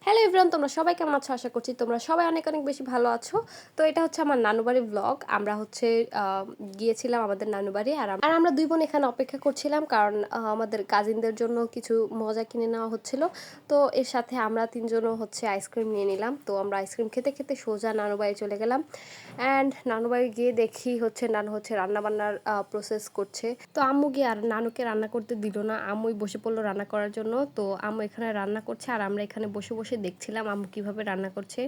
Hello everyone, তোমরা সবাই কেমন আছো? আশা করছি তোমরা সবাই অনেক অনেক বেশি ভালো আছো। তো এটা হচ্ছে আমার নানু বাড়ির ব্লগ। আমরা হচ্ছে গিয়েছিলাম আমাদের নানু বাড়ি, আর আমরা দুই বোন এখানে অপেক্ষা করছিলাম, কারণ আমাদের কাজিনদের জন্য কিছু মজা কিনে নেওয়া হচ্ছিল। তো এর সাথে আমরা তিনজনও হচ্ছে আইসক্রিম নিয়ে নিলাম। তো আমরা আইসক্রিম খেতে খেতে সোজা নানু বাড়ি চলে গেলাম। অ্যান্ড নানু বাড়ি গিয়ে দেখি হচ্ছে নানু হচ্ছে রান্নাবান্নার প্রসেস করছে। তো আম্মু গিয়ে আর নানুকে রান্না করতে দিল না, আম্মুই বসে পড়লো রান্না করার জন্য। তো আম্মু এখানে রান্না করছে আর আমরা এখানে বসে বসে দেখছিলাম আম্মু কিভাবে রান্না করছে।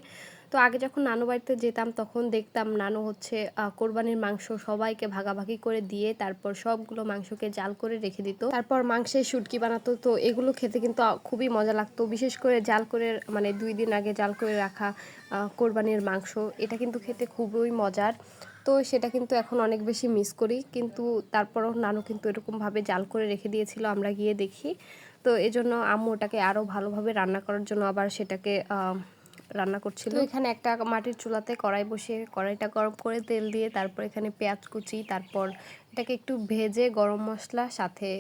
তো আগে যখন নানু বাড়িতে যেতাম তখন দেখতাম নানু হচ্ছে কোরবানির মাংস সবাইকে ভাগাভাগি করে দিয়ে তারপর সবগুলো মাংসকে জাল করে রেখে দিত, তারপর মাংসের শুটকি বানাতো। তো এগুলো খেতে কিন্তু খুবই মজা লাগতো, বিশেষ করে জাল করে, মানে 2 দিন আগে জাল করে রাখা কোরবানির মাংস, এটা কিন্তু খেতে খুবই মজার। তো সেটা কিন্তু এখন অনেক বেশি মিস করি, কিন্তু তারপরও নানু কিন্তু এরকমভাবে জাল করে রেখে দিয়েছিল, আমরা গিয়ে দেখি। তো এজন্য আম্মু ওটাকে আরও ভালোভাবে রান্না করার জন্য আবার সেটাকে রান্না করছিল। তো এখানে একটা মাটির চুলাতে কড়াই বসিয়ে কড়াইটা গরম করে তেল দিয়ে তারপর এখানে পেঁয়াজ কুচি, তারপর এটাকে একটু ভেজে গরম মশলা সাথে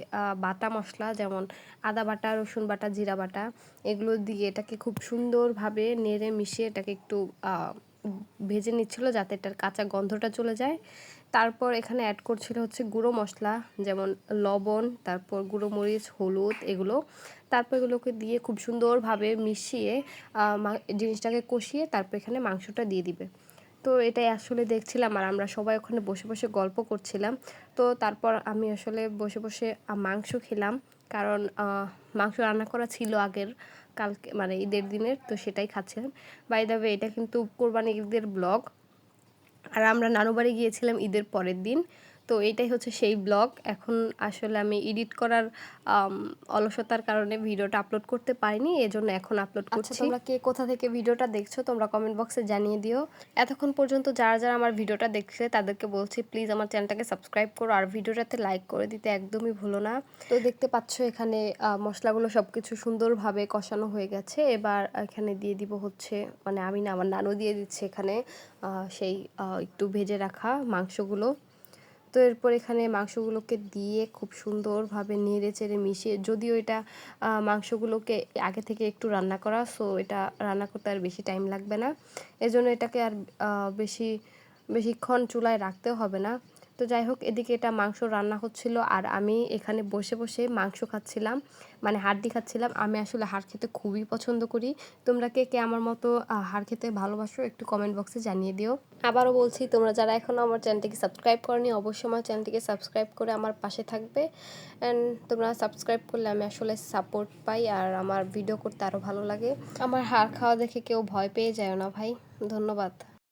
বাটা মশলা যেমন আদা বাটা, রসুন বাটা, জিরা বাটা, এগুলো দিয়ে এটাকে খুব সুন্দরভাবে নেড়ে মিশিয়ে এটাকে একটু ভেজে নিচ্ছিল যাতে এটার কাঁচা গন্ধটা চলে যায়। তারপর এখানে অ্যাড করছিল হচ্ছে গুঁড়ো মশলা যেমন লবণ, তারপর গুঁড়ো মরিচ, হলুদ, এগুলো। তারপর এগুলোকে দিয়ে খুব সুন্দরভাবে মিশিয়ে জিনিসটাকে কষিয়ে তারপর এখানে মাংসটা দিয়ে দিবে। তো এটাই আসলে দেখছিলাম আর আমরা সবাই ওখানে বসে বসে গল্প করছিলাম। তো তারপর আমি আসলে বসে বসে মাংস খেলাম, কারণ মাংস রান্না করা ছিল আগের কালকে, মানে ঈদের দিনের, তো সেটাই খাচ্ছিলাম। বাই দ্য ওয়ে, এটা কিন্তু কোরবানি ঈদের ব্লগ, আর আমরা নানু বাড়ি গিয়েছিলাম ঈদের পরের দিন। তো এইটাই হচ্ছে সেই ব্লগ। এখন আসলে আমি এডিট করার অলসতার কারণে ভিডিওটা আপলোড করতে পারিনি, এজন্য এখন আপলোড করছি। তোমরা কে কোথা থেকে ভিডিওটা দেখছো তোমরা কমেন্ট বক্সে জানিয়ে দিও। এতক্ষণ পর্যন্ত যারা যারা আমার ভিডিওটা দেখছে তাদেরকে বলছি প্লিজ আমার চ্যানেলটাকে সাবস্ক্রাইব করো আর ভিডিওটাতে লাইক করে দিতে একদমই ভুলো না। তো দেখতে পাচ্ছ এখানে মশলাগুলো সব কিছু সুন্দরভাবে কষানো হয়ে গেছে। এবার এখানে দিয়ে দিব হচ্ছে, মানে আমি না, আমার নানু দিয়ে দিচ্ছে এখানে সেই একটু ভেজে রাখা মাংসগুলো। তো এরপর এখানে মাংসগুলোকে দিয়ে খুব সুন্দরভাবে নেড়ে চেড়ে মিশিয়ে, যদিও এটা মাংসগুলোকে আগে থেকে একটু রান্না করা, সো এটা রান্না করতে আর বেশি টাইম লাগবে না, এজন্য এটাকে আর বেশিক্ষণ চুলায় রাখতেও হবে না। তো যাই হোক, এদিকে এটা মাংস রান্না হচ্ছিল আর আমি এখানে বসে বসে মাংস খাচ্ছিলাম, মানে হাড্ডি খাচ্ছিলাম। আমি আসলে হাড় খেতে খুবই পছন্দ করি। তোমরা কে কে আমার মতো হাড় খেতে ভালোবাসো একটু কমেন্ট বক্সে জানিয়ে দিও। আবারও বলছি, তোমরা যারা এখনও আমার চ্যানেলটিকে সাবস্ক্রাইব করনি অবশ্যই আমার চ্যানেলটিকে সাবস্ক্রাইব করে আমার পাশে থাকবে। অ্যান্ড তোমরা সাবস্ক্রাইব করলে আমি আসলে সাপোর্ট পাই আর আমার ভিডিও করতে আরও ভালো লাগে। আমার হাড় খাওয়া দেখে কেউ ভয় পেয়ে যায় না ভাই। ধন্যবাদ।